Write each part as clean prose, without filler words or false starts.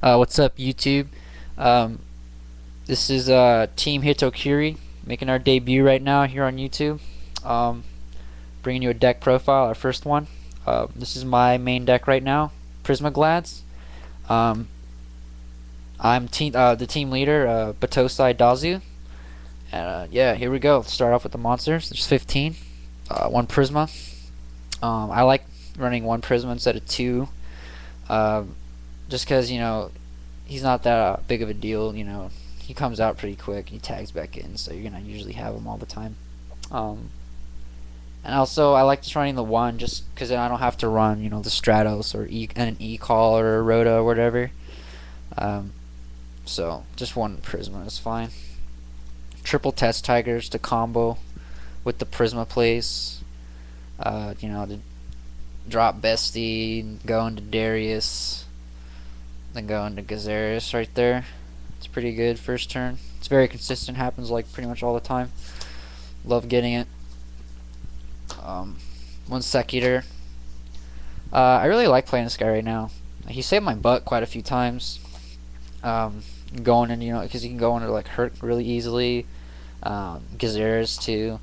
What's up, YouTube? Um, this is TeamHitokiri making our debut right now here on YouTube. Um, Bringing you a deck profile, our first one. This is my main deck right now, Prisma Glads. Um, I'm the team leader, Battosai Dazu. And yeah, here we go. Let's start off with the monsters. There's 15, one Prisma. I like running one Prisma instead of two, just because he's not that big of a deal. He comes out pretty quick. He tags back in, so you're gonna usually have him all the time. Um, and also, I like just running the one just because then I don't have to run, the Stratos or an E-Call or a Rhoda or whatever. Um, so just one Prisma is fine. Triple Test Tigers to combo with the Prisma plays. To drop Bestie, go into Darius, then go into Gazaris right there. It's pretty good first turn. It's very consistent, happens like pretty much all the time. Love getting it. One Secutor. I really like playing this guy right now. He saved my butt quite a few times. Going in, because he can go into like hurt really easily. Gazaris too.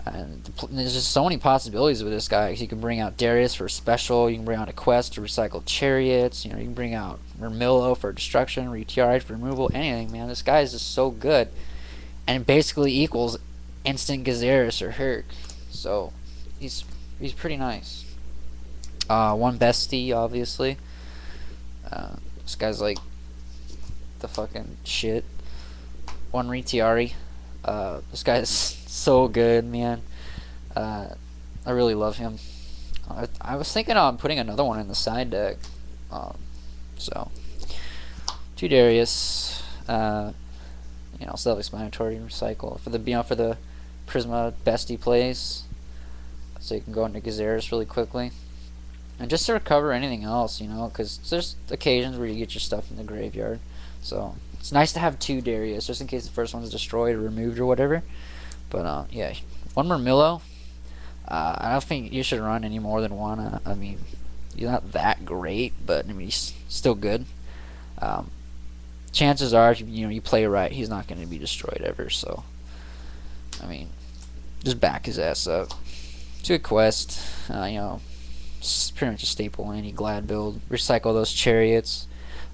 And there's just so many possibilities with this guy. You can bring out Darius for a special. You can bring out a quest to recycle chariots. You can bring out Mermillo for destruction, Retiari for removal. Anything, man. This guy is just so good, and it basically equals instant Gazaris or Herc. So he's pretty nice. One Bestie, obviously. This guy's like the fucking shit. One Retiari. This guy is so good, man. I really love him. I was thinking on putting another one in the side deck. So two Darius. Self-explanatory. Recycle for the Prisma Bestie plays, so you can go into Gazaris really quickly, and just to recover anything else, because there's occasions where you get your stuff in the graveyard. So it's nice to have two Darius, just in case the first one's destroyed or removed or whatever. But yeah, one Mermillo. I don't think you should run any more than one. I mean, he's not that great, but I mean he's still good. Chances are, if you play right, he's not going to be destroyed ever. So, I mean, just back his ass up. Do a quest. It's pretty much a staple in any Glad build. Recycle those chariots.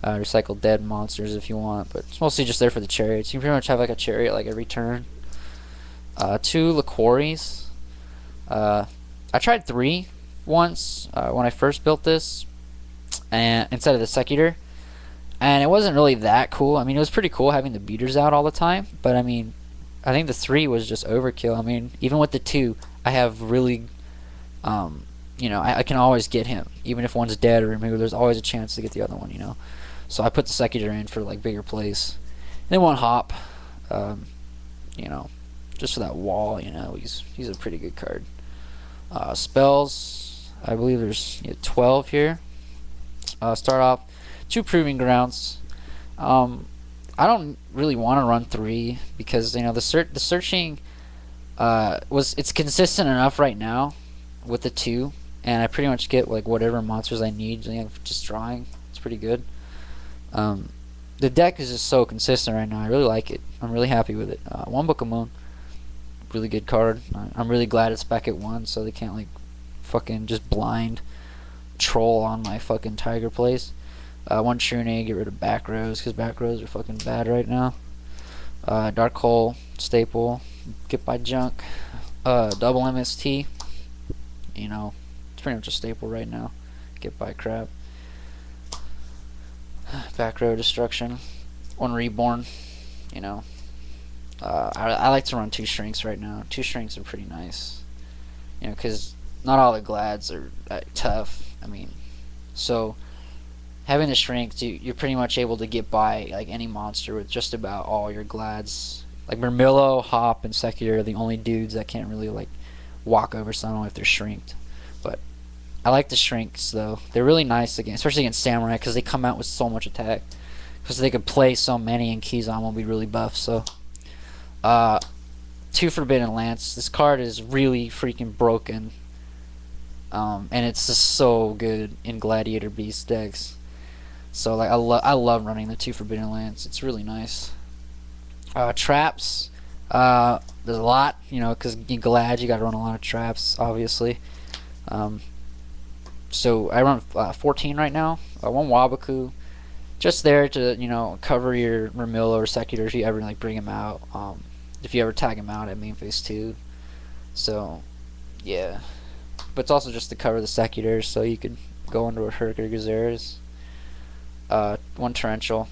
Recycle dead monsters if you want, but it's mostly just there for the chariots. You can pretty much have like a chariot like every turn. Two Liquoris. I tried three once when I first built this, and instead of the Secutor, and it wasn't really that cool. I mean, it was pretty cool having the beaters out all the time, but I mean, I think the three was just overkill. I mean, even with the two, I have really, I can always get him, even if one's dead or removed. There's always a chance to get the other one, So I put the Secutor in for like bigger plays. And then one Hop, just for that wall. He's a pretty good card. Spells, I believe there's 12 here. Start off two Proving Grounds. I don't really want to run three because the searching it's consistent enough right now with the two, and I pretty much get like whatever monsters I need. Just drawing. It's pretty good. The deck is just so consistent right now. I really like it. I'm really happy with it. One Book of Moon, really good card. I'm really glad it's back at 1, so they can't like fucking just blind troll on my fucking Tiger plays. One Trune, get rid of back rows because back rows are fucking bad right now. Dark Hole, staple, get by junk. Double MST, it's pretty much a staple right now. Get by crap. Back row destruction. One Reborn, I like to run two Shrinks right now. Two Shrinks are pretty nice, because not all the Glads are tough. I mean, so having the Shrinks, you're pretty much able to get by like any monster with just about all your Glads. Like Mermillo, Hop, and Secutor are the only dudes that can't really like walk over someone if they're shrinked. But I like the Shrinks though. They're really nice again, especially against Samurai, because they come out with so much attack. Because they could play so many, and Kizan will be really buff. So, two Forbidden Lance. This card is really freaking broken, and it's just so good in Gladiator Beast decks. So like I love running the 2 Forbidden Lands. It's really nice. Traps. There's a lot, you know, because you Glad, you got to run a lot of traps, obviously. So I run 14 right now. 1 Wabaku, just there to, you know, cover your Ramillo or Secutor if you ever like bring him out. If you ever tag him out at main phase 2. So yeah, but it's also just to cover the Secutors, so you could go into a Herc or Gazeres. 1 Torrential.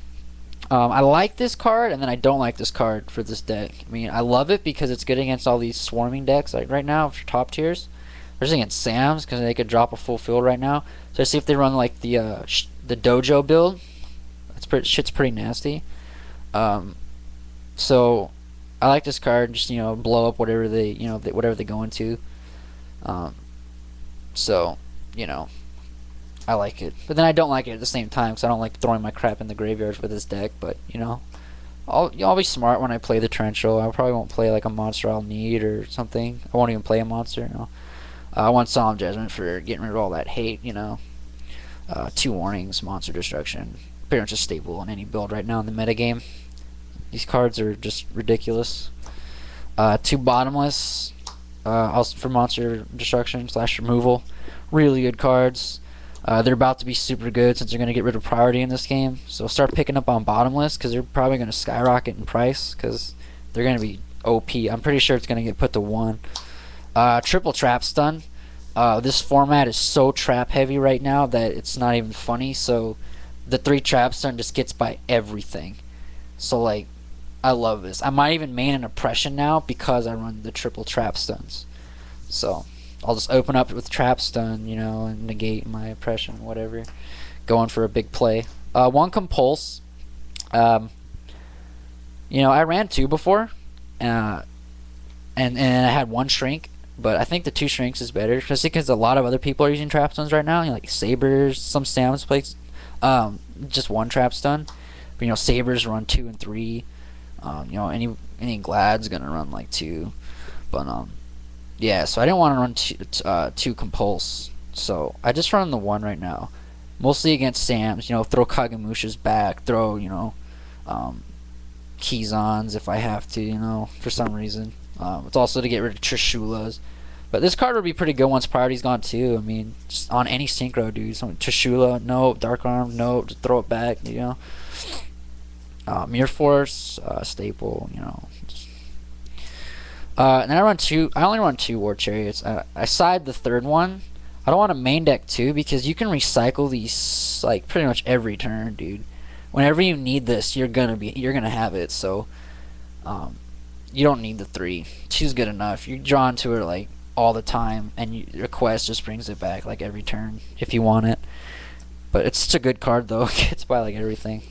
I like this card, and then I don't like this card for this deck. I mean, I love it because it's good against all these swarming decks. Like right now, for top tiers, especially against Sam's, because they could drop a full field right now. So I see if they run like the dojo build. Shit's pretty nasty. So I like this card. Just, you know, blow up whatever they whatever they go into. So, you know, I like it, but then I don't like it at the same time because I don't like throwing my crap in the graveyard with this deck. But you know, I'll be smart when I play the Torrential. I probably won't play like a monster I'll need or something. I won't even play a monster. You know, I want Solemn Judgment for getting rid of all that hate. You know, 2 warnings, monster destruction, pretty much a staple in any build right now in the metagame. These cards are just ridiculous. 2 Bottomless, also for monster destruction / removal. Really good cards. They're about to be super good since they're going to get rid of priority in this game. So start picking up on Bottomless because they're probably going to skyrocket in price because they're going to be OP. I'm pretty sure it's going to get put to 1. Triple Trap Stun. This format is so trap heavy right now that it's not even funny. So the 3 Trap Stun just gets by everything. So like, I love this. I might even main an Oppression now because I run the triple Trap Stuns. So I'll just open up with Trap Stun, you know, and negate my Oppression, whatever. Going for a big play. 1 Compulse. You know, I ran 2 before, and I had 1 Shrink, but I think the 2 Shrinks is better, especially because a lot of other people are using Trap Stuns right now. You know, like Sabers, some Stamps plays, just 1 Trap Stun. But, you know, Sabers run 2 and 3. You know, any Glad's gonna run like 2, but yeah. So I didn't want to run 2 Compulse, so I just run the 1 right now, mostly against Sam's. You know, throw Kagemusha's back, throw, you know, Kizans if I have to. You know, for some reason. It's also to get rid of Trishulas. But this card would be pretty good once priority's gone too. I mean, just on any synchro, dude. So Trishula, no. Dark Arm, no. Just throw it back, you know. Mirror Force, staple, you know. And then I only run 2 War Chariots. I side the 3rd one. I don't want to main deck 2 because you can recycle these like pretty much every turn, dude. Whenever you need this, you're gonna have it. So, you don't need the 3. 2's good enough. You're drawn to it like all the time, and your quest just brings it back like every turn if you want it. But it's such a good card though. It gets by like everything.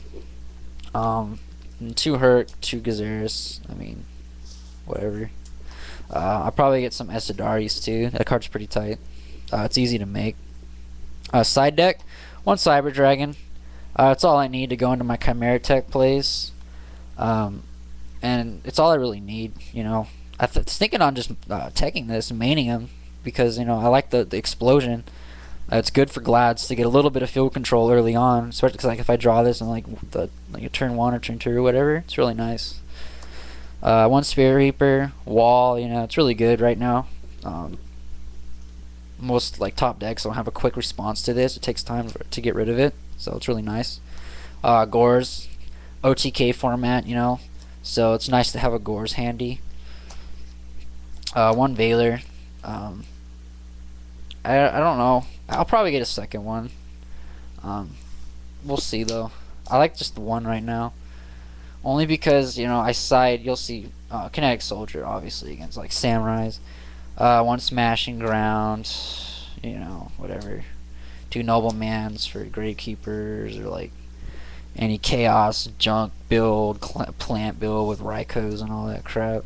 2 Herc, 2 Gazeres. I mean, whatever. I'll probably get some Esidaris too. That card's pretty tight. It's easy to make. Side deck, 1 Cyber Dragon. It's all I need to go into my Chimera Tech plays. And it's all I really need, you know. I was thinking on just teching this and maining him because, you know, I like the explosion. It's good for Glads to get a little bit of field control early on, especially because like if I draw this in like a turn 1 or turn 2 or whatever, it's really nice. 1 Spirit Reaper, Wall, you know, it's really good right now. Most like top decks don't have a quick response to this. It takes time to get rid of it, so it's really nice. Gores, OTK format, you know, so it's nice to have a Gores handy. 1 Veiler. I don't know. I'll probably get a 2nd one. We'll see though. I like just the 1 right now, only because, you know, I side. You'll see Kinetic Soldier obviously against like Samurais. 1 Smashing Ground. You know, whatever. 2 Noblemans for Gravekeepers, or like any Chaos junk build, plant build with Raikos and all that crap.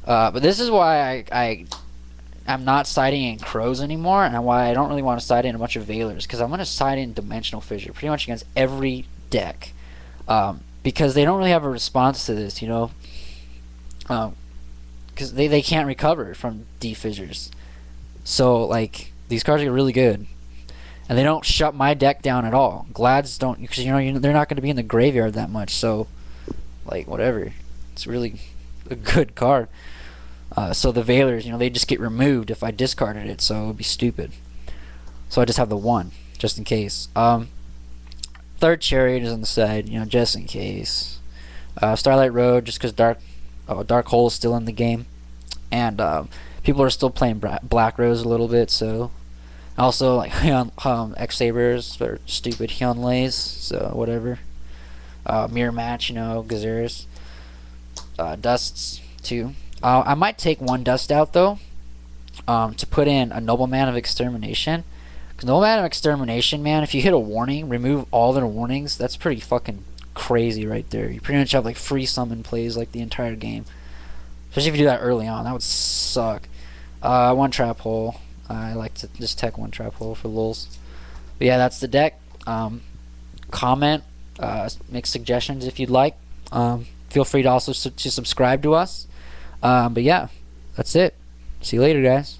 But this is why I'm not siding in Crows anymore, and why I don't really want to side in a bunch of Veilers, because I'm going to side in Dimensional Fissure pretty much against every deck, because they don't really have a response to this, you know, because they can't recover from D-Fissures. So like these cards are really good, and they don't shut my deck down at all. Glads don't, because they're not going to be in the graveyard that much, so like whatever. It's really a good card. So the Veilers, they just get removed if I discarded it, so it would be stupid. So I just have the 1 just in case. Third Chariot is on the side, just in case. Starlight Road, just because Dark Hole is still in the game, and people are still playing Black Rose a little bit. So also like X-Sabers or stupid Hyunleis, so whatever. Mirror Match, Gazeras, Dusts too. I might take 1 Dust out though, to put in a Nobleman of Extermination. Because Nobleman of Extermination, man, if you hit a warning, remove all their warnings, that's pretty fucking crazy right there. You pretty much have like free summon plays like the entire game. Especially if you do that early on, that would suck. 1 Trap Hole. I like to just tech 1 Trap Hole for lulz. But yeah, that's the deck. Comment, make suggestions if you'd like. Feel free to also to subscribe to us. But yeah, that's it. See you later, guys.